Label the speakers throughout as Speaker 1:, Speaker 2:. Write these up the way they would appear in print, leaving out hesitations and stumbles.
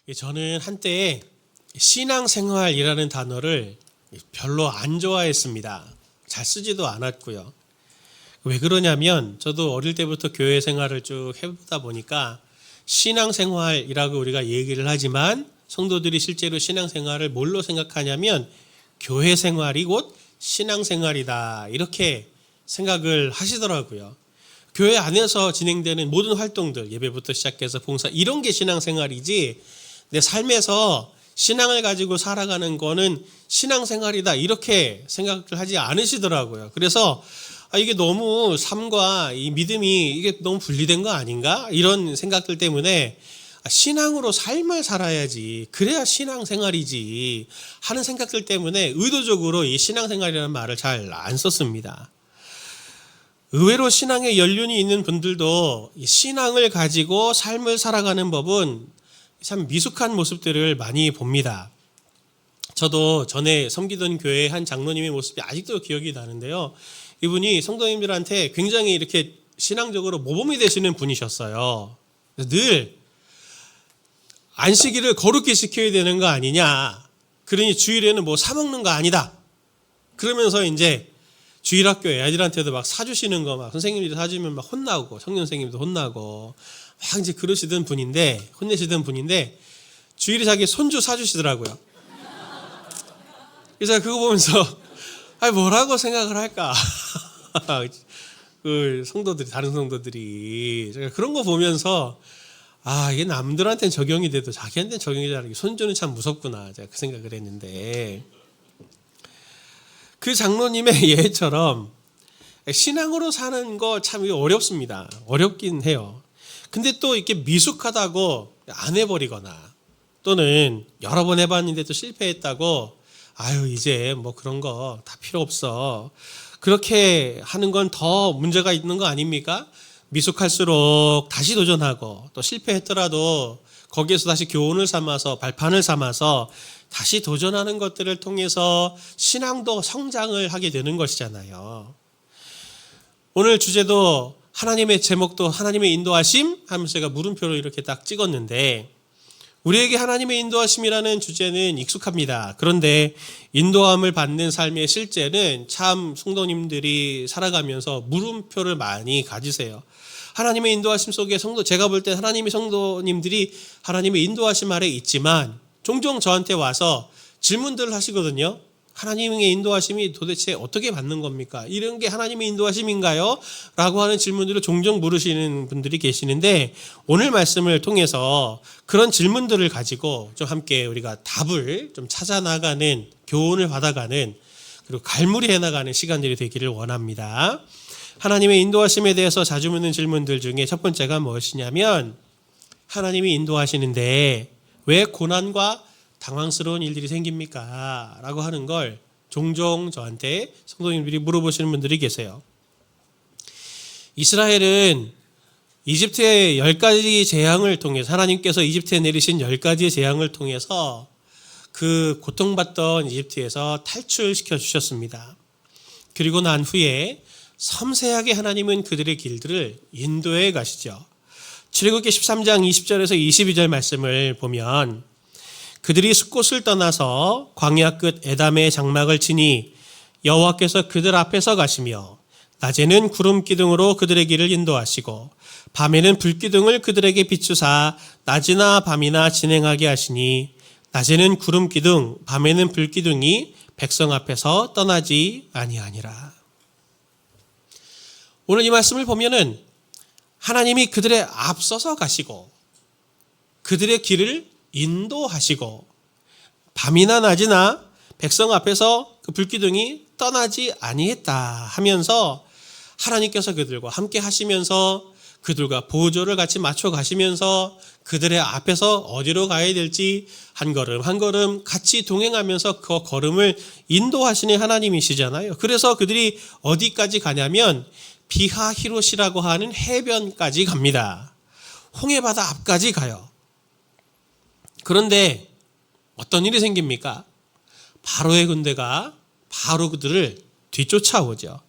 Speaker 1: 저는 한때 신앙생활이라는 단어를 별로 안 좋아했습니다. 잘 쓰지도 않았고요. 왜 그러냐면 저도 어릴 때부터 교회 생활을 쭉 해보다 보니까 신앙생활이라고 우리가 얘기를 하지만 성도들이 실제로 신앙생활을 뭘로 생각하냐면 교회 생활이 곧 신앙생활이다 이렇게 생각을 하시더라고요. 교회 안에서 진행되는 모든 활동들, 예배부터 시작해서 봉사, 이런 게 신앙생활이지 내 삶에서 신앙을 가지고 살아가는 거는 신앙생활이다 이렇게 생각을 하지 않으시더라고요. 그래서 이게 너무 삶과 이 믿음이 이게 너무 분리된 거 아닌가? 이런 생각들 때문에 신앙으로 삶을 살아야지, 그래야 신앙생활이지 하는 생각들 때문에 의도적으로 이 신앙생활이라는 말을 잘 안 썼습니다. 의외로 신앙에 연륜이 있는 분들도 신앙을 가지고 삶을 살아가는 법은 참 미숙한 모습들을 많이 봅니다. 저도 전에 섬기던 교회의 한 장로님의 모습이 아직도 기억이 나는데요. 이분이 성도님들한테 굉장히 이렇게 신앙적으로 모범이 되시는 분이셨어요. 늘 안식일을 거룩히 지켜야 되는 거 아니냐. 그러니 주일에는 뭐 사먹는 거 아니다. 그러면서 이제 주일학교 애들한테도 막 사주시는 거 막 선생님들이 사주면 막 혼나고 청년 선생님도 혼나고 막 이제 그러시던 분인데, 혼내시던 분인데 주일에 자기 손주 사주시더라고요. 그래서 그거 보면서 뭐라고 생각을 할까? 그 성도들이, 다른 성도들이 제가 그런 거 보면서 이게 남들한테는 적용이 돼도 자기한테는 적용이 잘 안 돼. 손주는 참 무섭구나. 제가 그 생각을 했는데 그 장로님의 예처럼 신앙으로 사는 거 참 어렵습니다. 어렵긴 해요. 근데 또 이렇게 미숙하다고 안 해버리거나 또는 여러 번 해봤는데 또 실패했다고 이제 뭐 그런 거 다 필요 없어. 그렇게 하는 건 더 문제가 있는 거 아닙니까? 미숙할수록 다시 도전하고 또 실패했더라도 거기에서 다시 교훈을 삼아서 발판을 삼아서 다시 도전하는 것들을 통해서 신앙도 성장을 하게 되는 것이잖아요. 오늘 주제도 하나님의 제목도 하나님의 인도하심 하면서 제가 물음표로 이렇게 딱 찍었는데 우리에게 하나님의 인도하심이라는 주제는 익숙합니다. 그런데 인도함을 받는 삶의 실제는 참 성도님들이 살아가면서 물음표를 많이 가지세요. 하나님의 인도하심 속에 제가 볼 때 하나님의 성도님들이 하나님의 인도하심 아래 있지만 종종 저한테 와서 질문들을 하시거든요. 하나님의 인도하심이 도대체 어떻게 받는 겁니까? 이런 게 하나님의 인도하심인가요? 라고 하는 질문들을 종종 물으시는 분들이 계시는데 오늘 말씀을 통해서 그런 질문들을 가지고 좀 함께 우리가 답을 좀 찾아나가는, 교훈을 받아가는, 그리고 갈무리해 나가는 시간들이 되기를 원합니다. 하나님의 인도하심에 대해서 자주 묻는 질문들 중에 첫 번째가 무엇이냐면 하나님이 인도하시는데 왜 고난과 당황스러운 일들이 생깁니까? 라고 하는 걸 종종 저한테 성도님들이 물어보시는 분들이 계세요. 이스라엘은 이집트의 10가지 재앙을 통해서, 하나님께서 이집트에 내리신 10가지의 재앙을 통해서 그 고통받던 이집트에서 탈출시켜 주셨습니다. 그리고 난 후에 섬세하게 하나님은 그들의 길들을 인도해 가시죠. 출애굽기 13장 20절에서 22절 말씀을 보면 그들이 숫곳을 떠나서 광야 끝 에담의 장막을 치니 여호와께서 그들 앞에서 가시며 낮에는 구름 기둥으로 그들의 길을 인도하시고 밤에는 불 기둥을 그들에게 비추사 낮이나 밤이나 진행하게 하시니 낮에는 구름 기둥 밤에는 불 기둥이 백성 앞에서 떠나지 아니하니라. 오늘 이 말씀을 보면은 하나님이 그들의 앞서서 가시고 그들의 길을 인도하시고 밤이나 낮이나 백성 앞에서 그 불기둥이 떠나지 아니했다 하면서 하나님께서 그들과 함께 하시면서 그들과 보조를 같이 맞춰 가시면서 그들의 앞에서 어디로 가야 될지 한 걸음 한 걸음 같이 동행하면서 그 걸음을 인도하시는 하나님이시잖아요. 그래서 그들이 어디까지 가냐면 비하히롯이라고 하는 해변까지 갑니다. 홍해바다 앞까지 가요. 그런데 어떤 일이 생깁니까? 바로의 군대가 바로 그들을 뒤쫓아오죠.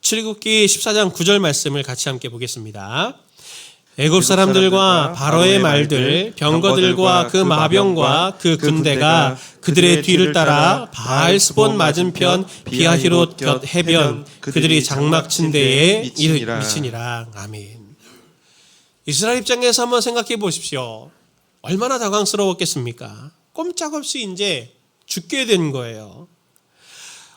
Speaker 1: 출애굽기 14장 9절 말씀을 같이 함께 보겠습니다. 애굽 사람들과 바로의 말들, 병거들과 그 마병과 그 군대가 그들의 뒤를 따라 바알스본 맞은편 비하히롯 곁 해변 그들이 장막 친 데에 미치니라. 아멘. 이스라엘 입장에서 한번 생각해 보십시오. 얼마나 당황스러웠겠습니까? 꼼짝없이 이제 죽게 된 거예요.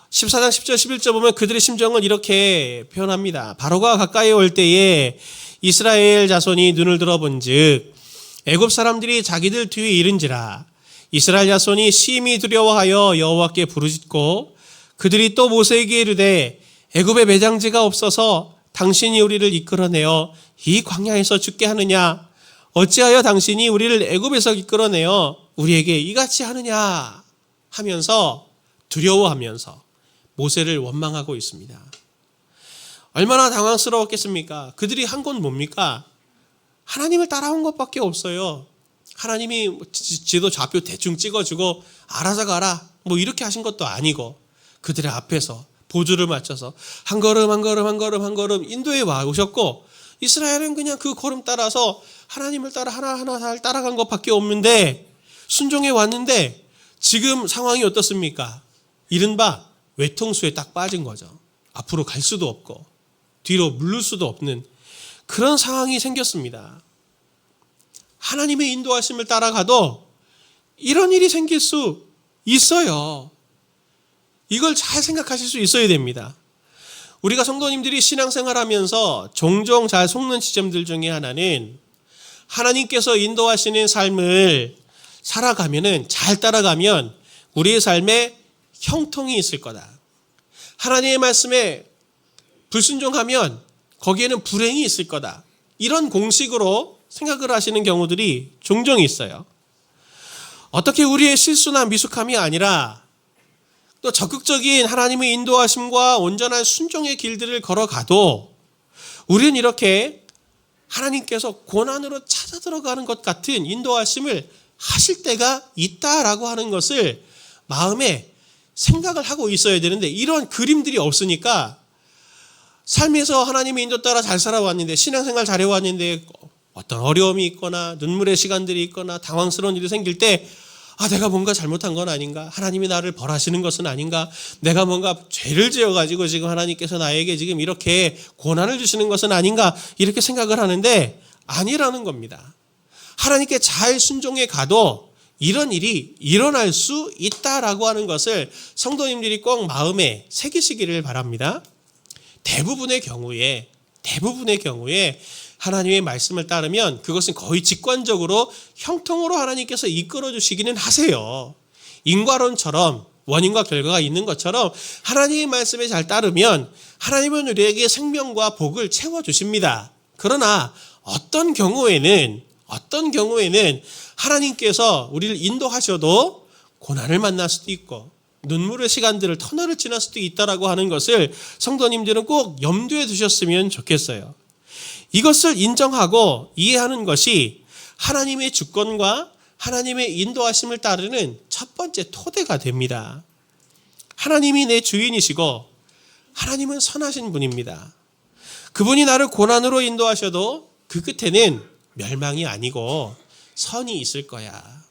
Speaker 1: 14장 10절 11절 보면 그들의 심정을 이렇게 표현합니다. 바로가 가까이 올 때에 이스라엘 자손이 눈을 들어본즉 애굽 사람들이 자기들 뒤에 이른지라. 이스라엘 자손이 심히 두려워하여 여호와께 부르짖고 그들이 또 모세에게 이르되 애굽에 매장지가 없어서 당신이 우리를 이끌어내어 이 광야에서 죽게 하느냐? 어찌하여 당신이 우리를 애굽에서 이끌어내어 우리에게 이같이 하느냐? 하면서 두려워하면서 모세를 원망하고 있습니다. 얼마나 당황스러웠겠습니까? 그들이 한 건 뭡니까? 하나님을 따라온 것밖에 없어요. 하나님이 지도 좌표 대충 찍어주고 알아서 가라 뭐 이렇게 하신 것도 아니고 그들의 앞에서 보조를 맞춰서 한 걸음 한 걸음 한 걸음 한 걸음 인도에 와 오셨고 이스라엘은 그냥 그 걸음 따라서 하나님을 따라 하나하나 잘 따라간 것밖에 없는데 순종해 왔는데 지금 상황이 어떻습니까? 이른바 외통수에 딱 빠진 거죠. 앞으로 갈 수도 없고 뒤로 물를 수도 없는 그런 상황이 생겼습니다. 하나님의 인도하심을 따라가도 이런 일이 생길 수 있어요. 이걸 잘 생각하실 수 있어야 됩니다. 우리가 성도님들이 신앙생활하면서 종종 잘 속는 지점들 중에 하나는 하나님께서 인도하시는 삶을 살아가면은 잘 따라가면 우리의 삶에 형통이 있을 거다. 하나님의 말씀에 불순종하면 거기에는 불행이 있을 거다. 이런 공식으로 생각을 하시는 경우들이 종종 있어요. 어떻게 우리의 실수나 미숙함이 아니라 또 적극적인 하나님의 인도하심과 온전한 순종의 길들을 걸어가도 우리는 이렇게 하나님께서 고난으로 찾아 들어가는 것 같은 인도하심을 하실 때가 있다라고 하는 것을 마음에 생각을 하고 있어야 되는데 이런 그림들이 없으니까 삶에서 하나님의 인도 따라 잘 살아왔는데 신앙생활 잘해왔는데 어떤 어려움이 있거나 눈물의 시간들이 있거나 당황스러운 일이 생길 때 내가 뭔가 잘못한 건 아닌가? 하나님이 나를 벌하시는 것은 아닌가? 내가 뭔가 죄를 지어가지고 지금 하나님께서 나에게 지금 이렇게 고난을 주시는 것은 아닌가? 이렇게 생각을 하는데 아니라는 겁니다. 하나님께 잘 순종해 가도 이런 일이 일어날 수 있다라고 하는 것을 성도님들이 꼭 마음에 새기시기를 바랍니다. 대부분의 경우에 하나님의 말씀을 따르면 그것은 거의 직관적으로 형통으로 하나님께서 이끌어 주시기는 하세요. 인과론처럼 원인과 결과가 있는 것처럼 하나님의 말씀에 잘 따르면 하나님은 우리에게 생명과 복을 채워주십니다. 그러나 어떤 경우에는 하나님께서 우리를 인도하셔도 고난을 만날 수도 있고 눈물의 시간들을 터널을 지날 수도 있다라고 하는 것을 성도님들은 꼭 염두에 두셨으면 좋겠어요. 이것을 인정하고 이해하는 것이 하나님의 주권과 하나님의 인도하심을 따르는 첫 번째 토대가 됩니다. 하나님이 내 주인이시고 하나님은 선하신 분입니다. 그분이 나를 고난으로 인도하셔도 그 끝에는 멸망이 아니고 선이 있을 거야.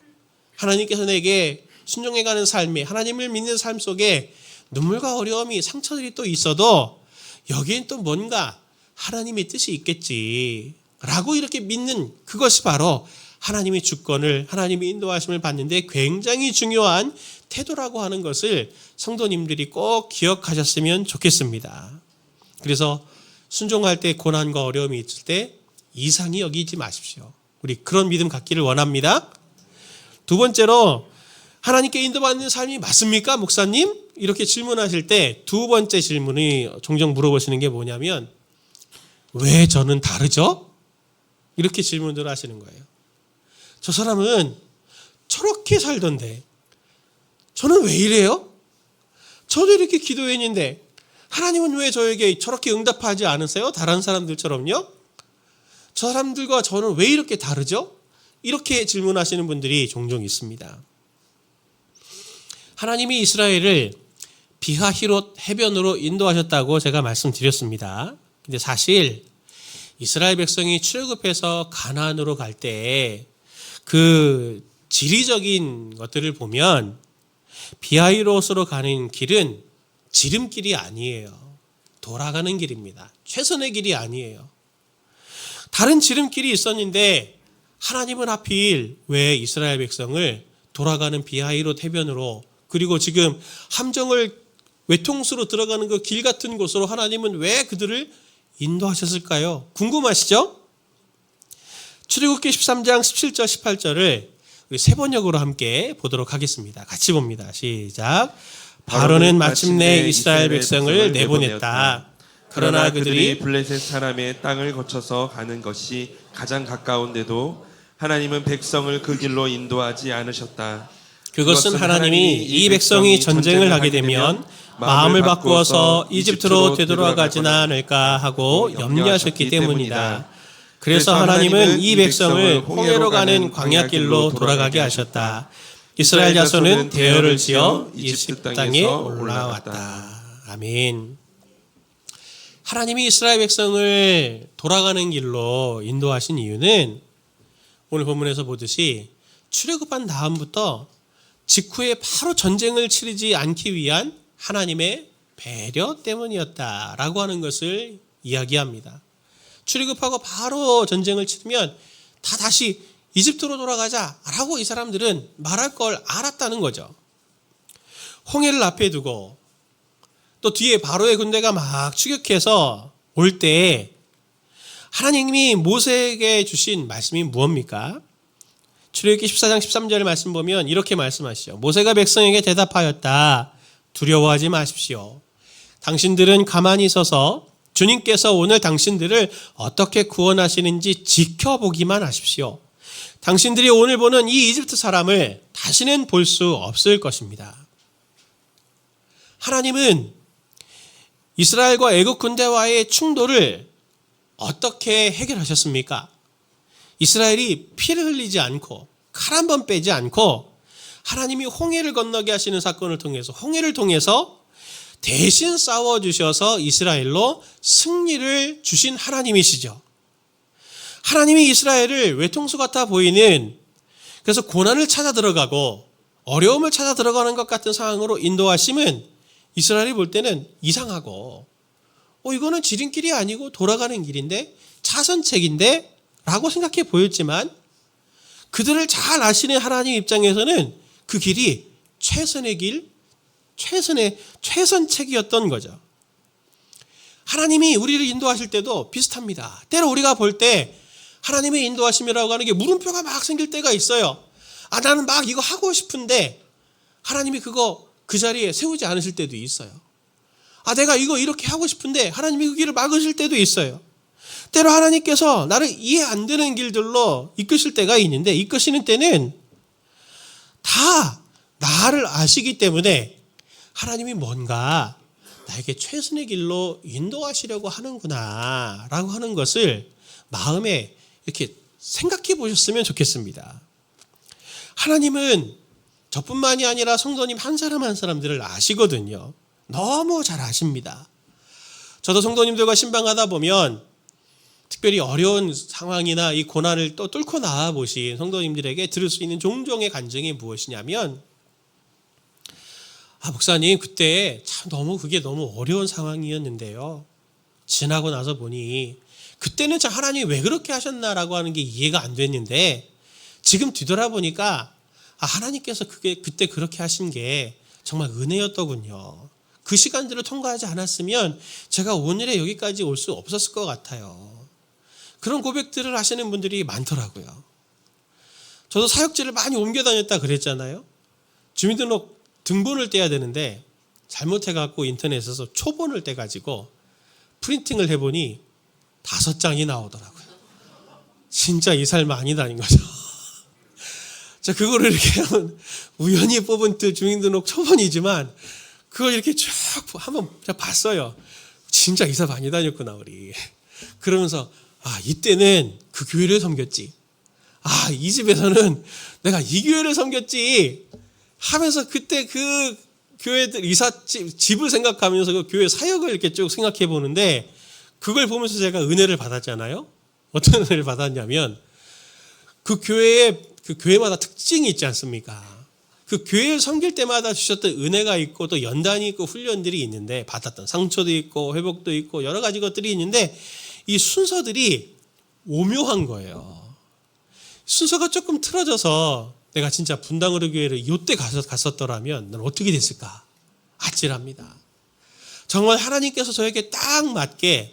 Speaker 1: 하나님께서 내게 순종해가는 삶에 하나님을 믿는 삶 속에 눈물과 어려움이 상처들이 또 있어도 여기엔 또 뭔가 하나님의 뜻이 있겠지 라고 이렇게 믿는 그것이 바로 하나님의 주권을 하나님의 인도하심을 받는데 굉장히 중요한 태도라고 하는 것을 성도님들이 꼭 기억하셨으면 좋겠습니다. 그래서 순종할 때 고난과 어려움이 있을 때 이상히 여기지 마십시오. 우리 그런 믿음 갖기를 원합니다. 두 번째로 하나님께 인도받는 삶이 맞습니까, 목사님? 이렇게 질문하실 때 두 번째 질문이 종종 물어보시는 게 뭐냐면 왜 저는 다르죠? 이렇게 질문을 하시는 거예요. 저 사람은 저렇게 살던데 저는 왜 이래요? 저도 이렇게 기도했는데 하나님은 왜 저에게 저렇게 응답하지 않으세요? 다른 사람들처럼요? 저 사람들과 저는 왜 이렇게 다르죠? 이렇게 질문하시는 분들이 종종 있습니다. 하나님이 이스라엘을 비하히롯 해변으로 인도하셨다고 제가 말씀드렸습니다. 근데 사실 이스라엘 백성이 출애굽해서 가나안으로 갈 때 그 지리적인 것들을 보면 비하이롯으로 가는 길은 지름길이 아니에요. 돌아가는 길입니다. 최선의 길이 아니에요. 다른 지름길이 있었는데 하나님은 하필 왜 이스라엘 백성을 돌아가는 비하이롯 해변으로, 그리고 지금 함정을 외통수로 들어가는 그 길 같은 곳으로 하나님은 왜 그들을 인도하셨을까요? 궁금하시죠? 출애굽기 13장 17절 18절을 우리 세 번역으로 함께 보도록 하겠습니다. 같이 봅니다. 시작. 바로는 마침내 이스라엘 백성을 내보냈다.
Speaker 2: 그러나 그들이 블레셋 사람의 땅을 거쳐서 가는 것이 가장 가까운데도 하나님은 백성을 그 길로 인도하지 않으셨다.
Speaker 1: 그것은 하나님이 이 백성이 전쟁을 하게 되면 마음을 바꾸어서 이집트로 되돌아가지는 않을까 하고 염려하셨기 때문이다. 그래서 하나님은 이 백성을 홍해로 가는 광야길로 돌아가게 하셨다. 이스라엘 자손은 대열을 지어 이집트 땅에 올라왔다. 아멘. 하나님이 이스라엘 백성을 돌아가는 길로 인도하신 이유는 오늘 본문에서 보듯이 출애굽한 다음부터 직후에 바로 전쟁을 치르지 않기 위한 하나님의 배려 때문이었다라고 하는 것을 이야기합니다. 출애굽하고 바로 전쟁을 치르면 다 다시 이집트로 돌아가자라고 이 사람들은 말할 걸 알았다는 거죠. 홍해를 앞에 두고 또 뒤에 바로의 군대가 막 추격해서 올 때 하나님이 모세에게 주신 말씀이 무엇입니까? 출애굽기 14장 13절 말씀 보면 이렇게 말씀하시죠. 모세가 백성에게 대답하였다. 두려워하지 마십시오. 당신들은 가만히 서서 주님께서 오늘 당신들을 어떻게 구원하시는지 지켜보기만 하십시오. 당신들이 오늘 보는 이 이집트 사람을 다시는 볼 수 없을 것입니다. 하나님은 이스라엘과 애국 군대와의 충돌을 어떻게 해결하셨습니까? 이스라엘이 피를 흘리지 않고 칼 한 번 빼지 않고 하나님이 홍해를 건너게 하시는 사건을 통해서, 홍해를 통해서 대신 싸워주셔서 이스라엘로 승리를 주신 하나님이시죠. 하나님이 이스라엘을 외통수 같아 보이는, 그래서 고난을 찾아 들어가고 어려움을 찾아 들어가는 것 같은 상황으로 인도하심은 이스라엘이 볼 때는 이상하고 이거는 지름길이 아니고 돌아가는 길인데 차선책인데 라고 생각해 보였지만 그들을 잘 아시는 하나님 입장에서는 그 길이 최선의 길, 최선책이었던 거죠. 하나님이 우리를 인도하실 때도 비슷합니다. 때로 우리가 볼 때 하나님의 인도하심이라고 하는 게 물음표가 막 생길 때가 있어요. 나는 막 이거 하고 싶은데 하나님이 그거 그 자리에 세우지 않으실 때도 있어요. 내가 이거 이렇게 하고 싶은데 하나님이 그 길을 막으실 때도 있어요. 때로 하나님께서 나를 이해 안 되는 길들로 이끄실 때가 있는데, 이끄시는 때는 다 나를 아시기 때문에 하나님이 뭔가 나에게 최선의 길로 인도하시려고 하는구나 라고 하는 것을 마음에 이렇게 생각해 보셨으면 좋겠습니다. 하나님은 저뿐만이 아니라 성도님 한 사람 한 사람들을 아시거든요. 너무 잘 아십니다. 저도 성도님들과 신방하다 보면 특별히 어려운 상황이나 이 고난을 또 뚫고 나와 보신 성도님들에게 들을 수 있는 종종의 간증이 무엇이냐면, 목사님 그때 참 그게 너무 어려운 상황이었는데요. 지나고 나서 보니 그때는 참 하나님이 왜 그렇게 하셨나라고 하는 게 이해가 안 됐는데 지금 뒤돌아보니까 하나님께서 그때 그렇게 하신 게 정말 은혜였더군요. 그 시간들을 통과하지 않았으면 제가 오늘에 여기까지 올 수 없었을 것 같아요. 그런 고백들을 하시는 분들이 많더라고요. 저도 사역지를 많이 옮겨 다녔다 그랬잖아요. 주민등록 등본을 떼야 되는데 잘못해갖고 인터넷에서 초본을 떼가지고 프린팅을 해보니 5장이 나오더라고요. 진짜 이살 많이 다닌 거죠. 자, 그거를 이렇게 하면 우연히 뽑은 주민등록 초본이지만 그걸 이렇게 쭉 한번 봤어요. 진짜 이사 많이 다녔구나 우리. 그러면서 이때는 그 교회를 섬겼지. 이 집에서는 내가 이 교회를 섬겼지 하면서 그때 그 교회들 집을 생각하면서 그 교회 사역을 이렇게 쭉 생각해 보는데 그걸 보면서 제가 은혜를 받았잖아요. 어떤 은혜를 받았냐면 그 교회마다 특징이 있지 않습니까? 그 교회를 섬길 때마다 주셨던 은혜가 있고 또 연단이 있고 훈련들이 있는데 받았던 상처도 있고 회복도 있고 여러 가지 것들이 있는데 이 순서들이 오묘한 거예요. 순서가 조금 틀어져서 내가 진짜 분당으로 교회를 이때 갔었더라면 난 어떻게 됐을까? 아찔합니다. 정말 하나님께서 저에게 딱 맞게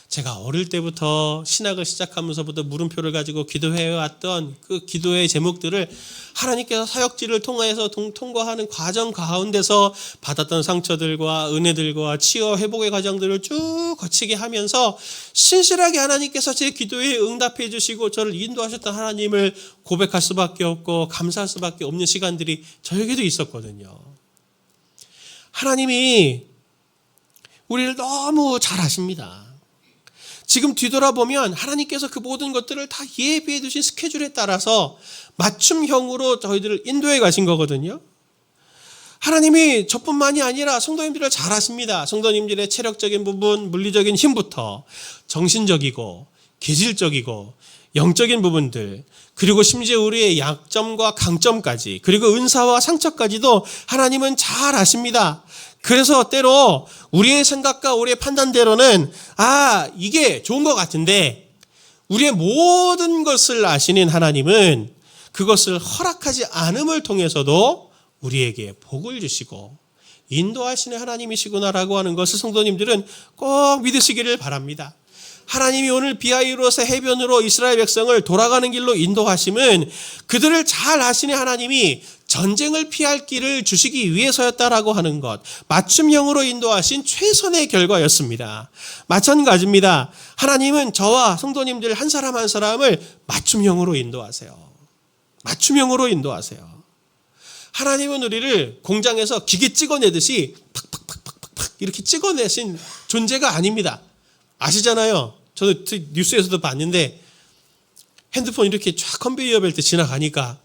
Speaker 1: 제가 어릴 때부터 신학을 시작하면서부터 물음표를 가지고 기도해왔던 그 기도의 제목들을 하나님께서 사역지를 통해서 통과하는 과정 가운데서 받았던 상처들과 은혜들과 치유 회복의 과정들을 쭉 거치게 하면서 신실하게 하나님께서 제 기도에 응답해 주시고 저를 인도하셨던 하나님을 고백할 수밖에 없고 감사할 수밖에 없는 시간들이 저에게도 있었거든요. 하나님이 우리를 너무 잘 아십니다. 지금 뒤돌아보면 하나님께서 그 모든 것들을 다 예비해 두신 스케줄에 따라서 맞춤형으로 저희들을 인도해 가신 거거든요. 하나님이 저뿐만이 아니라 성도님들을 잘 아십니다. 성도님들의 체력적인 부분, 물리적인 힘부터 정신적이고 기질적이고 영적인 부분들, 그리고 심지어 우리의 약점과 강점까지, 그리고 은사와 상처까지도 하나님은 잘 아십니다. 그래서 때로 우리의 생각과 우리의 판단대로는 이게 좋은 것 같은데 우리의 모든 것을 아시는 하나님은 그것을 허락하지 않음을 통해서도 우리에게 복을 주시고 인도하시는 하나님이시구나라고 하는 것을 성도님들은 꼭 믿으시기를 바랍니다. 하나님이 오늘 비하이로스 해변으로 이스라엘 백성을 돌아가는 길로 인도하심은 그들을 잘 아시는 하나님이 전쟁을 피할 길을 주시기 위해서였다라고 하는 것, 맞춤형으로 인도하신 최선의 결과였습니다. 마찬가지입니다. 하나님은 저와 성도님들 한 사람 한 사람을 맞춤형으로 인도하세요. 맞춤형으로 인도하세요. 하나님은 우리를 공장에서 기계 찍어내듯이 팍팍팍팍팍 이렇게 찍어내신 존재가 아닙니다. 아시잖아요. 저도 뉴스에서도 봤는데 핸드폰 이렇게 쫙 컨베이어 벨트 지나가니까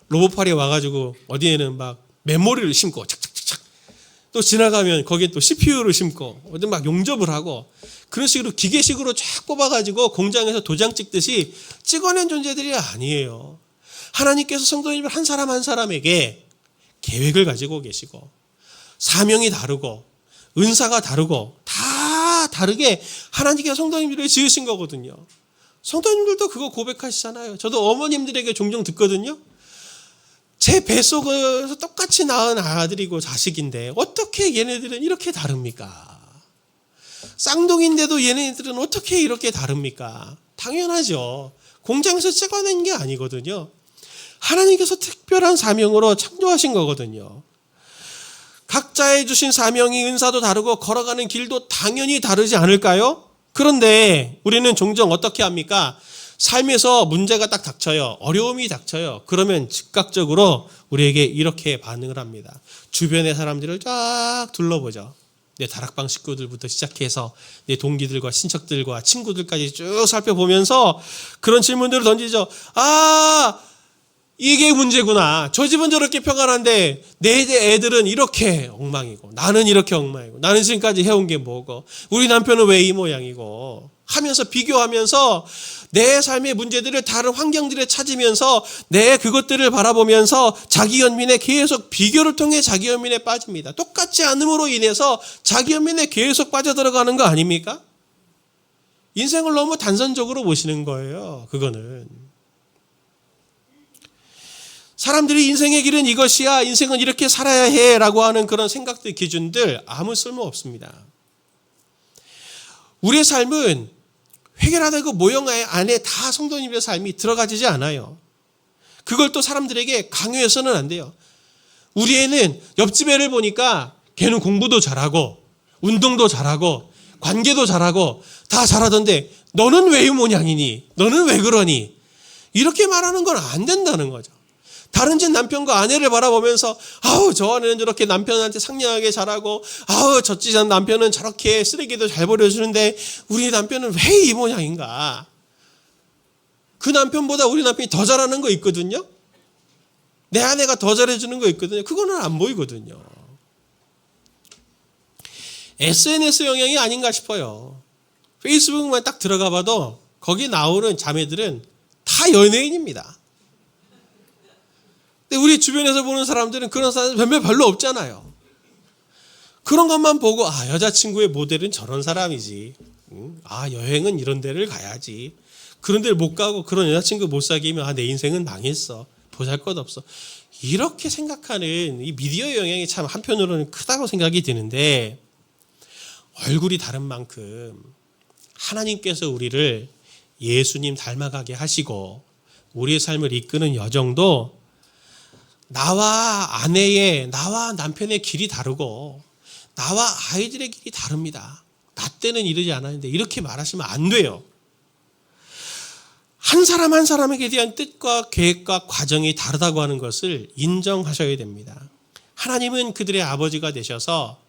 Speaker 1: 로봇팔이 와가지고 어디에는 막 메모리를 심고 착착착착 또 지나가면 거기에 또 CPU를 심고 어디 막 용접을 하고 그런 식으로 기계식으로 쫙 뽑아가지고 공장에서 도장 찍듯이 찍어낸 존재들이 아니에요. 하나님께서 성도님을 한 사람 한 사람에게 계획을 가지고 계시고 사명이 다르고 은사가 다르고 다 다르게 하나님께서 성도님들을 지으신 거거든요. 성도님들도 그거 고백하시잖아요. 저도 어머님들에게 종종 듣거든요. 제 뱃속에서 똑같이 낳은 아들이고 자식인데 어떻게 얘네들은 이렇게 다릅니까? 쌍둥이인데도 얘네들은 어떻게 이렇게 다릅니까? 당연하죠. 공장에서 찍어낸 게 아니거든요. 하나님께서 특별한 사명으로 창조하신 거거든요. 각자의 주신 사명이 은사도 다르고 걸어가는 길도 당연히 다르지 않을까요? 그런데 우리는 종종 어떻게 합니까? 삶에서 문제가 딱 닥쳐요. 어려움이 닥쳐요. 그러면 즉각적으로 우리에게 이렇게 반응을 합니다. 주변의 사람들을 쫙 둘러보죠. 내 다락방 식구들부터 시작해서 내 동기들과 친척들과 친구들까지 쭉 살펴보면서 그런 질문들을 던지죠. 이게 문제구나. 저 집은 저렇게 평안한데 내 애들은 이렇게 엉망이고 나는 이렇게 엉망이고 나는 지금까지 해온 게 뭐고 우리 남편은 왜 이 모양이고 하면서 비교하면서 내 삶의 문제들을 다른 환경들에 찾으면서 내 그것들을 바라보면서 자기연민에 계속 비교를 통해 자기연민에 빠집니다. 똑같지 않음으로 인해서 자기연민에 계속 빠져들어가는 거 아닙니까? 인생을 너무 단선적으로 보시는 거예요. 그거는. 사람들이 인생의 길은 이것이야, 인생은 이렇게 살아야 해 라고 하는 그런 생각들, 기준들 아무 쓸모 없습니다. 우리의 삶은 해결하다 그 모형 안에 다 성도님의 삶이 들어가지지 않아요. 그걸 또 사람들에게 강요해서는 안 돼요. 우리 애는 옆집 애를 보니까 걔는 공부도 잘하고 운동도 잘하고 관계도 잘하고 다 잘하던데 너는 왜 이 모양이니? 너는 왜 그러니? 이렇게 말하는 건 안 된다는 거죠. 다른 집 남편과 아내를 바라보면서 저 아내는 저렇게 남편한테 상냥하게 잘하고 저 집 남편은 저렇게 쓰레기도 잘 버려주는데 우리 남편은 왜 이 모양인가? 그 남편보다 우리 남편이 더 잘하는 거 있거든요. 내 아내가 더 잘해주는 거 있거든요. 그거는 안 보이거든요. SNS 영향이 아닌가 싶어요. 페이스북만 딱 들어가 봐도 거기 나오는 자매들은 다 연예인입니다. 근데 우리 주변에서 보는 사람들은 그런 사람 별로 없잖아요. 그런 것만 보고 여자친구의 모델은 저런 사람이지. 여행은 이런 데를 가야지. 그런 데를 못 가고 그런 여자친구 못 사귀면 내 인생은 망했어. 보잘것없어. 이렇게 생각하는 이 미디어의 영향이 참 한편으로는 크다고 생각이 드는데, 얼굴이 다른 만큼 하나님께서 우리를 예수님 닮아가게 하시고 우리의 삶을 이끄는 여정도 나와 남편의 길이 다르고 나와 아이들의 길이 다릅니다. 나 때는 이러지 않았는데 이렇게 말하시면 안 돼요. 한 사람 한 사람에게 대한 뜻과 계획과 과정이 다르다고 하는 것을 인정하셔야 됩니다. 하나님은 그들의 아버지가 되셔서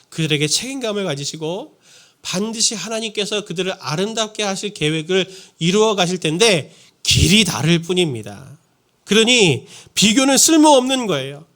Speaker 1: 그들에게 책임감을 가지시고 반드시 하나님께서 그들을 아름답게 하실 계획을 이루어 가실 텐데 길이 다를 뿐입니다. 그러니 비교는 쓸모없는 거예요.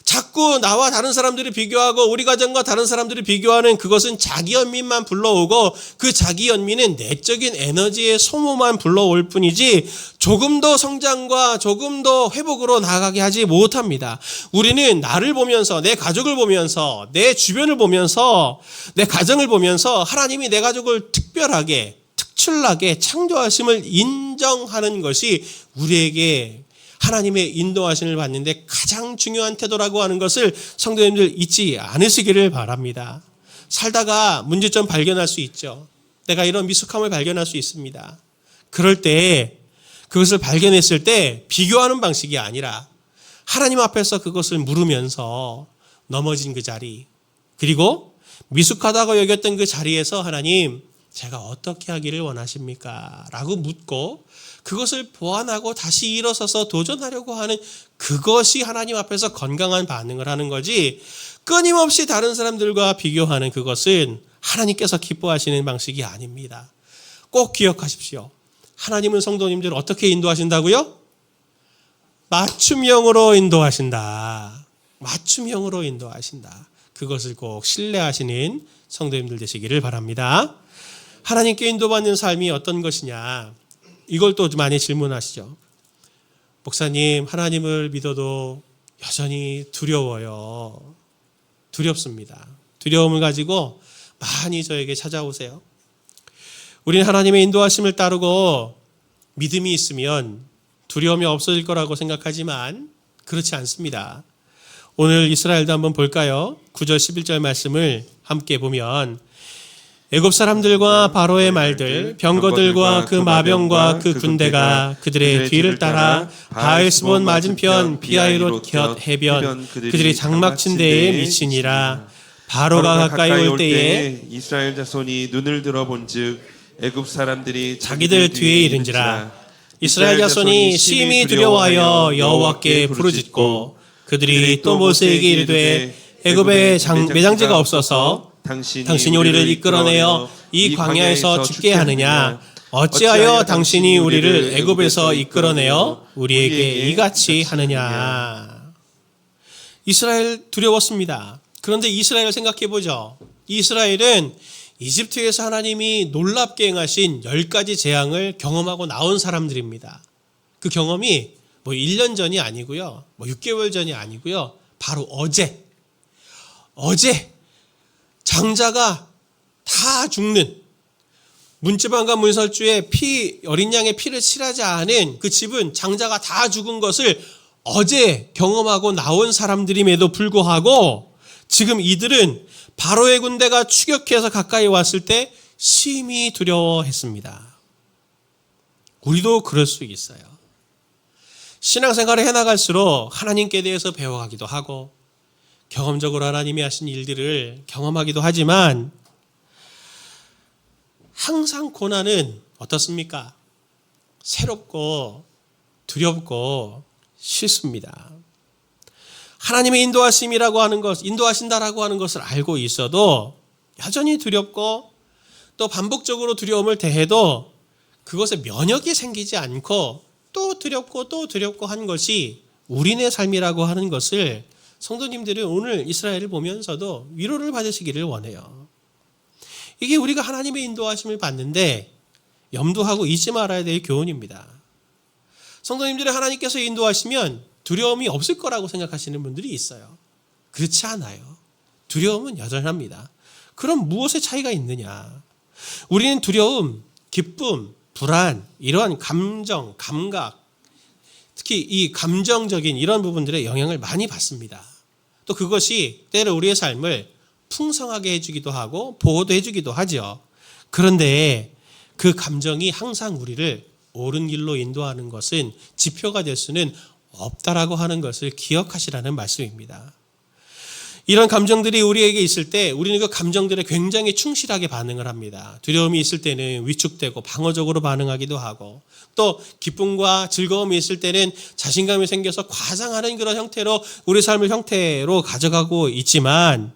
Speaker 1: 자꾸 나와 다른 사람들이 비교하고 우리 가정과 다른 사람들이 비교하는 그것은 자기 연민만 불러오고 그 자기 연민은 내적인 에너지의 소모만 불러올 뿐이지 조금 더 성장과 조금 더 회복으로 나아가게 하지 못합니다. 우리는 나를 보면서 내 가족을 보면서 내 주변을 보면서 내 가정을 보면서 하나님이 내 가족을 특별하게 특출나게 창조하심을 인정하는 것이 우리에게 하나님의 인도하심을 받는데 가장 중요한 태도라고 하는 것을 성도님들 잊지 않으시기를 바랍니다. 살다가 문제점 발견할 수 있죠. 내가 이런 미숙함을 발견할 수 있습니다. 그럴 때 그것을 발견했을 때 비교하는 방식이 아니라 하나님 앞에서 그것을 물으면서 넘어진 그 자리, 그리고 미숙하다고 여겼던 그 자리에서 하나님, 제가 어떻게 하기를 원하십니까? 라고 묻고 그것을 보완하고 다시 일어서서 도전하려고 하는 그것이 하나님 앞에서 건강한 반응을 하는 거지, 끊임없이 다른 사람들과 비교하는 그것은 하나님께서 기뻐하시는 방식이 아닙니다. 꼭 기억하십시오. 하나님은 성도님들을 어떻게 인도하신다고요? 맞춤형으로 인도하신다. 맞춤형으로 인도하신다. 그것을 꼭 신뢰하시는 성도님들 되시기를 바랍니다. 하나님께 인도받는 삶이 어떤 것이냐, 이걸 또 많이 질문하시죠. 목사님, 하나님을 믿어도 여전히 두려워요. 두렵습니다. 두려움을 가지고 많이 저에게 찾아오세요. 우리는 하나님의 인도하심을 따르고 믿음이 있으면 두려움이 없어질 거라고 생각하지만 그렇지 않습니다. 오늘 이스라엘도 한번 볼까요? 9절 11절 말씀을 함께 보면, 애굽 사람들과 바로의 말들, 병거들과 그 마병과 그 군대가 그들의 뒤를 따라 바알스본 맞은편 비하이롯 곁 해변 그들이 장막 친 데에 미치니라. 바로가 가까이 올 때에
Speaker 2: 이스라엘 자손이 눈을 들어본즉 애굽 사람들이
Speaker 1: 자기들 뒤에 이른지라. 이스라엘 자손이 심히 두려워하여 여호와께 부르짖고 그들이 또 모세에게 이르되 애굽에 매장지가 없어서 당신이 우리를 이끌어내어 이 광야에서 죽게 하느냐? 어찌하여 당신이 우리를 애굽에서 이끌어내어 우리에게 이같이 하느냐? 이스라엘 두려웠습니다. 그런데 이스라엘을 생각해 보죠. 이스라엘은 이집트에서 하나님이 놀랍게 행하신 10가지 재앙을 경험하고 나온 사람들입니다. 그 경험이 1년 전이 아니고요. 6개월 전이 아니고요. 바로 어제 장자가 다 죽는, 문지방과 문설주에 어린 양의 피를 칠하지 않은 그 집은 장자가 다 죽은 것을 어제 경험하고 나온 사람들임에도 불구하고 지금 이들은 바로의 군대가 추격해서 가까이 왔을 때 심히 두려워했습니다. 우리도 그럴 수 있어요. 신앙생활을 해나갈수록 하나님께 대해서 배워가기도 하고 경험적으로 하나님이 하신 일들을 경험하기도 하지만 항상 고난은 어떻습니까? 새롭고 두렵고 싫습니다. 하나님의 인도하심이라고 하는 것, 인도하신다라고 하는 것을 알고 있어도 여전히 두렵고 또 반복적으로 두려움을 대해도 그것에 면역이 생기지 않고 또 두렵고 한 것이 우리네 삶이라고 하는 것을 성도님들은 오늘 이스라엘을 보면서도 위로를 받으시기를 원해요. 이게 우리가 하나님의 인도하심을 받는데 염두하고 잊지 말아야 될 교훈입니다. 성도님들의 하나님께서 인도하시면 두려움이 없을 거라고 생각하시는 분들이 있어요. 그렇지 않아요. 두려움은 여전합니다. 그럼 무엇의 차이가 있느냐? 우리는 두려움, 기쁨, 불안, 이러한 감정, 감각, 특히 이 감정적인 이런 부분들의 영향을 많이 받습니다. 또 그것이 때로 우리의 삶을 풍성하게 해주기도 하고 보호도 해주기도 하죠. 그런데 그 감정이 항상 우리를 옳은 길로 인도하는 것은 지표가 될 수는 없다라고 하는 것을 기억하시라는 말씀입니다. 이런 감정들이 우리에게 있을 때 우리는 그 감정들에 굉장히 충실하게 반응을 합니다. 두려움이 있을 때는 위축되고 방어적으로 반응하기도 하고, 또 기쁨과 즐거움이 있을 때는 자신감이 생겨서 과장하는 그런 형태로 우리 삶을 형태로 가져가고 있지만,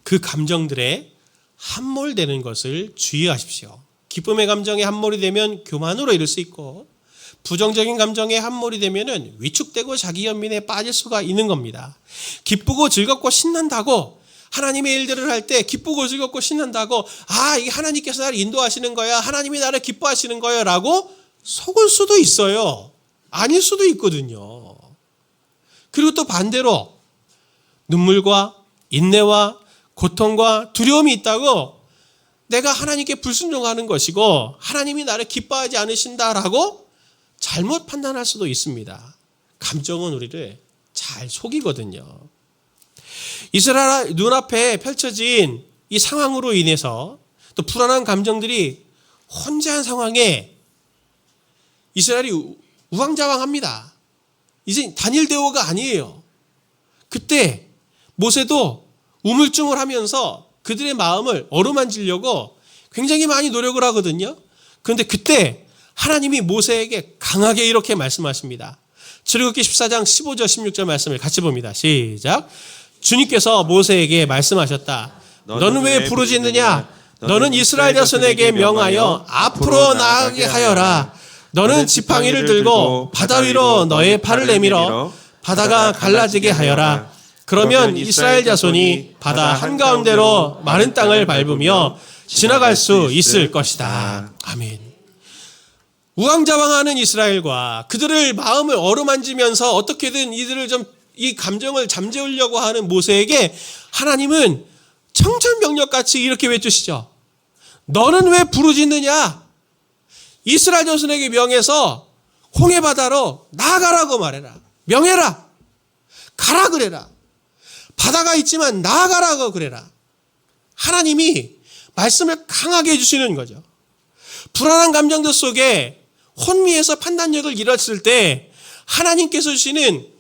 Speaker 1: 그 감정들에 함몰되는 것을 주의하십시오. 기쁨의 감정에 함몰이 되면 교만으로 이를 수 있고, 부정적인 감정에 함몰이 되면은 위축되고 자기 연민에 빠질 수가 있는 겁니다. 기쁘고 즐겁고 신난다고, 하나님의 일들을 할 때 기쁘고 즐겁고 신난다고, 이게 하나님께서 나를 인도하시는 거야, 하나님이 나를 기뻐하시는 거야 라고 속을 수도 있어요. 아닐 수도 있거든요. 그리고 또 반대로 눈물과 인내와 고통과 두려움이 있다고 내가 하나님께 불순종하는 것이고 하나님이 나를 기뻐하지 않으신다라고 잘못 판단할 수도 있습니다. 감정은 우리를 잘 속이거든요. 이스라엘 눈앞에 펼쳐진 이 상황으로 인해서 또 불안한 감정들이 혼재한 상황에 이스라엘이 우왕좌왕합니다. 이제 단일 대오가 아니에요. 그때 모세도 우물쭈물 하면서 그들의 마음을 어루만지려고 굉장히 많이 노력을 하거든요. 그런데 그때 하나님이 모세에게 강하게 이렇게 말씀하십니다. 출애굽기 14장 15절 16절 말씀을 같이 봅니다. 시작. 주님께서 모세에게 말씀하셨다. 너는 왜 부르짖느냐? 너는 이스라엘 자손에게 명하여 앞으로 나아가게 하여라. 너는 지팡이를 들고 바다 위로 너의 팔을 내밀어 바다가 갈라지게 하여라. 그러면 이스라엘 자손이 바다 한가운데로 마른 땅을 밟으며 지나갈 수 있을 것이다. 아멘. 우왕좌왕하는 이스라엘과 그들을 마음을 어루만지면서 어떻게든 이들을 이 감정을 잠재우려고 하는 모세에게 하나님은 청천벽력같이 이렇게 외치시죠. 너는 왜 부르짖느냐? 이스라엘 자손에게 명해서 홍해바다로 나아가라고 말해라. 명해라. 가라 그래라. 바다가 있지만 나아가라고 그래라. 하나님이 말씀을 강하게 해주시는 거죠. 불안한 감정들 속에 혼미해서 판단력을 잃었을 때 하나님께서 주시는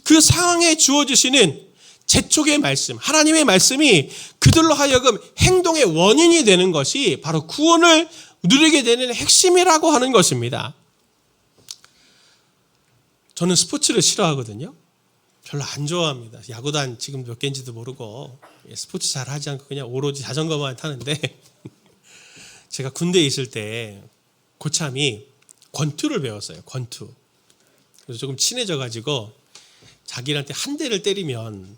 Speaker 1: 그 상황에 주어주시는 재촉의 말씀, 하나님의 말씀이 그들로 하여금 행동의 원인이 되는 것이 바로 구원을 누리게 되는 핵심이라고 하는 것입니다. 저는 스포츠를 싫어하거든요. 별로 안 좋아합니다. 야구단 지금 몇 개인지도 모르고 스포츠 잘 하지 않고 그냥 오로지 자전거만 타는데 제가 군대에 있을 때 고참이 권투를 배웠어요. 권투. 그래서 조금 친해져가지고 자기한테 한 대를 때리면,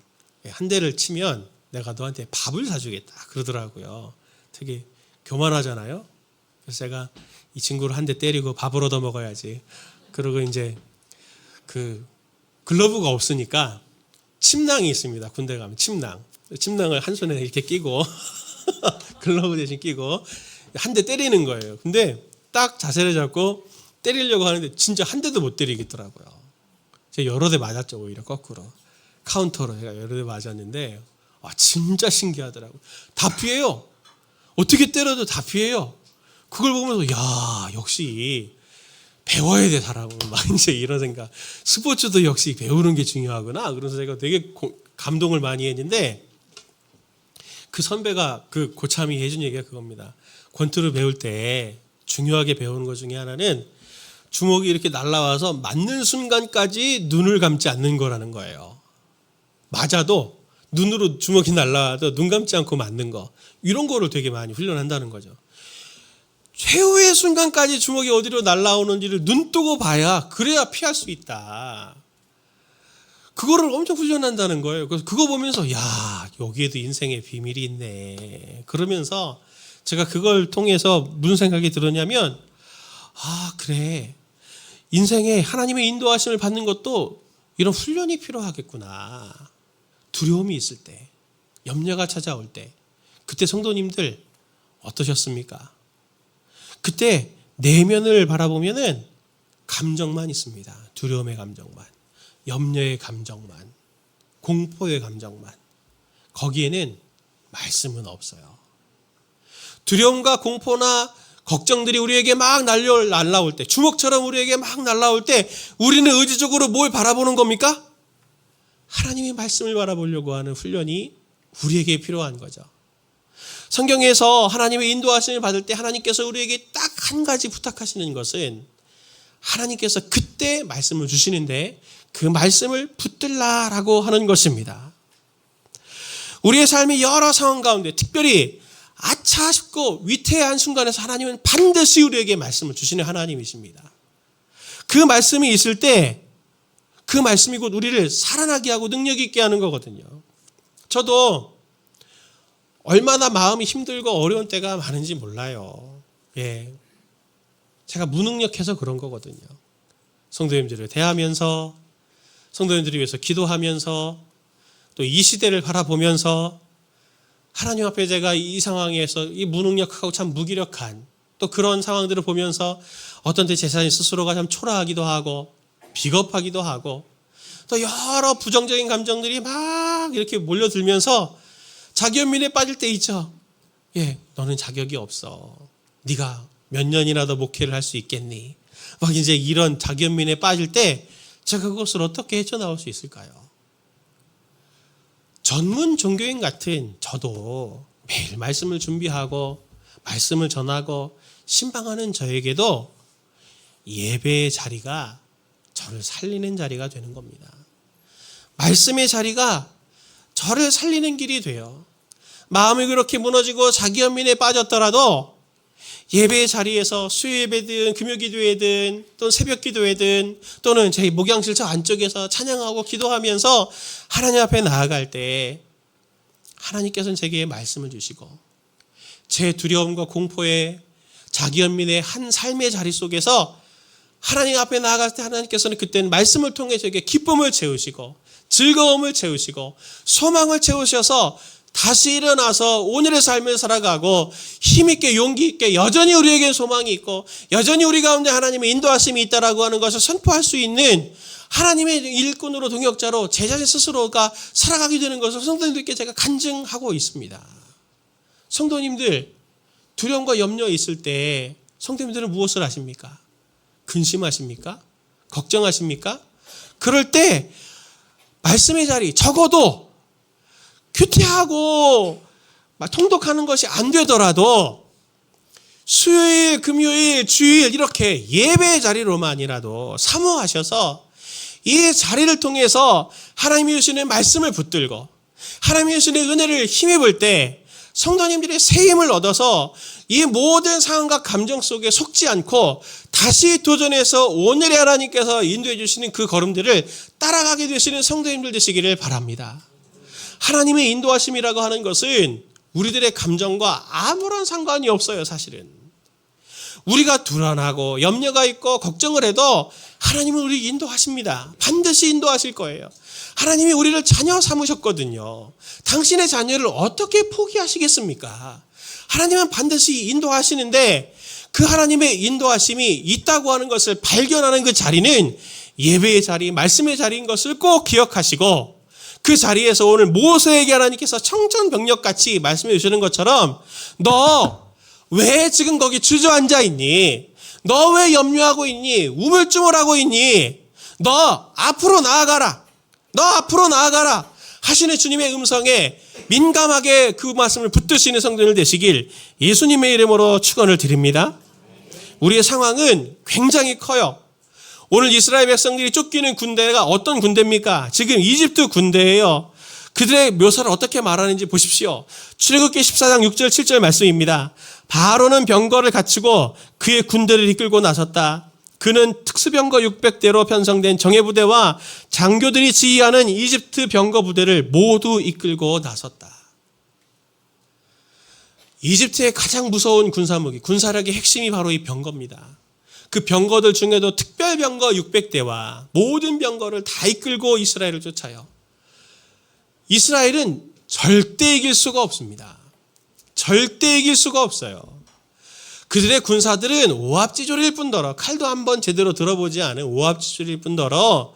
Speaker 1: 한 대를 치면 내가 너한테 밥을 사주겠다 그러더라고요. 되게 교만하잖아요. 그래서 제가 이 친구를 한 대 때리고 밥을 얻어 먹어야지. 그러고 이제 그 글러브가 없으니까 침낭이 있습니다. 군대 가면 침낭. 침낭을 한 손에 이렇게 끼고 글러브 대신 끼고 한 대 때리는 거예요. 근데 딱 자세를 잡고 때리려고 하는데 진짜 한 대도 못 때리겠더라고요. 제가 여러 대 맞았죠. 오히려 거꾸로. 카운터로 제가 여러 대 맞았는데 진짜 신기하더라고요. 다 피해요. 어떻게 때려도 다 피해요. 그걸 보면서 야 역시 배워야 돼 사람은. 막 이제 이런 생각. 스포츠도 역시 배우는 게 중요하구나. 그래서 제가 되게 감동을 많이 했는데 그 선배가 그 고참이 해준 얘기가 그겁니다. 권투를 배울 때 중요하게 배우는 것 중에 하나는 주먹이 이렇게 날아와서 맞는 순간까지 눈을 감지 않는 거라는 거예요. 맞아도 눈으로 주먹이 날아와도 눈 감지 않고 맞는 거. 이런 거를 되게 많이 훈련한다는 거죠. 최후의 순간까지 주먹이 어디로 날아오는지를 눈 뜨고 봐야 그래야 피할 수 있다. 그거를 엄청 훈련한다는 거예요. 그래서 그거 보면서 야, 여기에도 인생의 비밀이 있네. 그러면서 제가 그걸 통해서 무슨 생각이 들었냐면 아, 그래. 인생에 하나님의 인도하심을 받는 것도 이런 훈련이 필요하겠구나. 두려움이 있을 때, 염려가 찾아올 때, 그때 성도님들 어떠셨습니까? 그때 내면을 바라보면은 감정만 있습니다. 두려움의 감정만, 염려의 감정만, 공포의 감정만. 거기에는 말씀은 없어요. 두려움과 공포나 걱정들이 우리에게 막 날라올 때, 주먹처럼 우리에게 막 날라올 때 우리는 의지적으로 뭘 바라보는 겁니까? 하나님의 말씀을 바라보려고 하는 훈련이 우리에게 필요한 거죠. 성경에서 하나님의 인도하심을 받을 때 하나님께서 우리에게 딱 한 가지 부탁하시는 것은 하나님께서 그때 말씀을 주시는데 그 말씀을 붙들라라고 하는 것입니다. 우리의 삶의 여러 상황 가운데 특별히 아차 싶고 위태한 순간에서 하나님은 반드시 우리에게 말씀을 주시는 하나님이십니다. 그 말씀이 있을 때 그 말씀이 곧 우리를 살아나게 하고 능력 있게 하는 거거든요. 저도 얼마나 마음이 힘들고 어려운 때가 많은지 몰라요. 예, 제가 무능력해서 그런 거거든요. 성도님들을 대하면서 성도님들을 위해서 기도하면서 또 이 시대를 바라보면서 하나님 앞에 제가 이 상황에서 이 무능력하고 참 무기력한 또 그런 상황들을 보면서 어떤 때 제 자신 스스로가 참 초라하기도 하고 비겁하기도 하고 또 여러 부정적인 감정들이 막 이렇게 몰려들면서 자기연민에 빠질 때 있죠. 예, 너는 자격이 없어. 네가 몇 년이나 더 목회를 할 수 있겠니? 막 이제 이런 자기연민에 빠질 때 제가 그것을 어떻게 헤쳐나올 수 있을까요? 전문 종교인 같은 저도 매일 말씀을 준비하고 말씀을 전하고 신방하는 저에게도 예배의 자리가 저를 살리는 자리가 되는 겁니다. 말씀의 자리가 저를 살리는 길이 돼요. 마음이 그렇게 무너지고 자기연민에 빠졌더라도 예배의 자리에서 수요예배든 금요기도회든 또는 새벽기도회든 또는 제 목양실 저 안쪽에서 찬양하고 기도하면서 하나님 앞에 나아갈 때 하나님께서는 제게 말씀을 주시고 제 두려움과 공포에 자기연민의 한 삶의 자리 속에서 하나님 앞에 나아갈 때 하나님께서는 그때는 말씀을 통해 저에게 기쁨을 채우시고 즐거움을 채우시고 소망을 채우셔서 다시 일어나서 오늘의 삶을 살아가고 힘있게 용기 있게 여전히 우리에게 소망이 있고 여전히 우리 가운데 하나님의 인도하심이 있다라고 하는 것을 선포할 수 있는 하나님의 일꾼으로 동역자로 제 자신 스스로가 살아가게 되는 것을 성도님들께 제가 간증하고 있습니다. 성도님들 두려움과 염려 있을 때 성도님들은 무엇을 하십니까? 근심하십니까? 걱정하십니까? 그럴 때 말씀의 자리 적어도 큐티하고 막 통독하는 것이 안 되더라도 수요일, 금요일, 주일 이렇게 예배의 자리로만이라도 사모하셔서 이 자리를 통해서 하나님이 주시는 말씀을 붙들고 하나님이 주시는 은혜를 힘입을 때 성도님들의 새 힘을 얻어서 이 모든 상황과 감정 속에 속지 않고 다시 도전해서 오늘의 하나님께서 인도해 주시는 그 걸음들을 따라가게 되시는 성도님들 되시기를 바랍니다. 하나님의 인도하심이라고 하는 것은 우리들의 감정과 아무런 상관이 없어요. 사실은 우리가 불안하고 염려가 있고 걱정을 해도 하나님은 우리 인도하십니다. 반드시 인도하실 거예요. 하나님이 우리를 자녀 삼으셨거든요. 당신의 자녀를 어떻게 포기하시겠습니까? 하나님은 반드시 인도하시는데 그 하나님의 인도하심이 있다고 하는 것을 발견하는 그 자리는 예배의 자리, 말씀의 자리인 것을 꼭 기억하시고 그 자리에서 오늘 모세에게 하나님께서 청천벽력같이 말씀해 주시는 것처럼 너 왜 지금 거기 주저앉아 있니? 너 왜 염려하고 있니? 우물쭈물하고 있니? 너 앞으로 나아가라. 너 앞으로 나아가라. 하시는 주님의 음성에 민감하게 그 말씀을 붙드시는 성도들 되시길 예수님의 이름으로 축원을 드립니다. 우리의 상황은 굉장히 커요. 오늘 이스라엘 백성들이 쫓기는 군대가 어떤 군대입니까? 지금 이집트 군대예요. 그들의 묘사를 어떻게 말하는지 보십시오. 출애굽기 14장 6절 7절 말씀입니다. 바로는 병거를 갖추고 그의 군대를 이끌고 나섰다. 그는 특수병거 600대로 편성된 정예부대와 장교들이 지휘하는 이집트 병거 부대를 모두 이끌고 나섰다. 이집트의 가장 무서운 군사무기, 군사력의 핵심이 바로 이 병거입니다. 그 병거들 중에도 특별병거 600대와 모든 병거를 다 이끌고 이스라엘을 쫓아요. 이스라엘은 절대 이길 수가 없습니다. 절대 이길 수가 없어요. 그들의 군사들은 오합지졸일 뿐더러, 칼도 한번 제대로 들어보지 않은 오합지졸일 뿐더러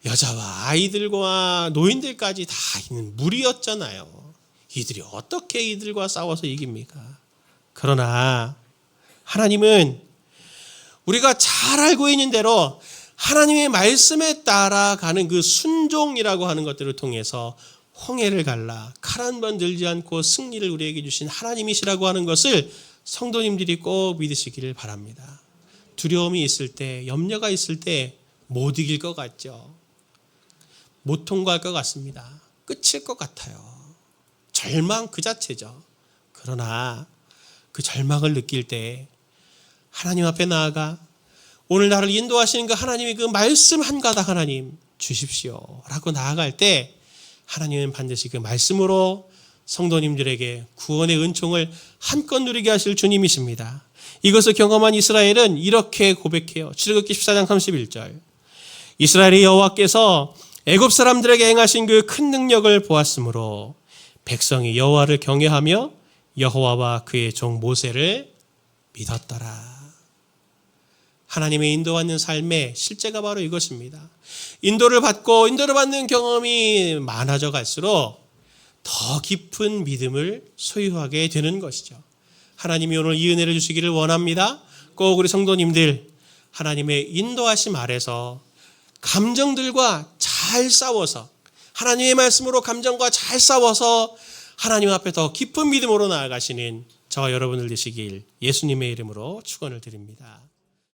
Speaker 1: 여자와 아이들과 노인들까지 다 있는 무리였잖아요. 이들이 어떻게 이들과 싸워서 이깁니까? 그러나 하나님은 우리가 잘 알고 있는 대로 하나님의 말씀에 따라가는 그 순종이라고 하는 것들을 통해서 홍해를 갈라 칼 한 번 들지 않고 승리를 우리에게 주신 하나님이시라고 하는 것을 성도님들이 꼭 믿으시기를 바랍니다. 두려움이 있을 때, 염려가 있을 때 못 이길 것 같죠. 못 통과할 것 같습니다. 끝일 것 같아요. 절망 그 자체죠. 그러나 그 절망을 느낄 때 하나님 앞에 나아가 오늘 나를 인도하시는 그 하나님의 그 말씀 한 가닥 하나님 주십시오 라고 나아갈 때 하나님은 반드시 그 말씀으로 성도님들에게 구원의 은총을 한껏 누리게 하실 주님이십니다. 이것을 경험한 이스라엘은 이렇게 고백해요. 출애굽기 14장 31절. 이스라엘의 여호와께서 애굽 사람들에게 행하신 그 큰 능력을 보았으므로 백성이 여호와를 경외하며 여호와와 그의 종 모세를 믿었더라. 하나님의 인도받는 삶의 실제가 바로 이것입니다. 인도를 받는 경험이 많아져 갈수록 더 깊은 믿음을 소유하게 되는 것이죠. 하나님이 오늘 이 은혜를 주시기를 원합니다. 꼭 우리 성도님들 하나님의 인도하심 아래서 감정들과 잘 싸워서 하나님의 말씀으로 감정과 잘 싸워서 하나님 앞에 더 깊은 믿음으로 나아가시는 저와 여러분들 되시길 예수님의 이름으로 축원을 드립니다.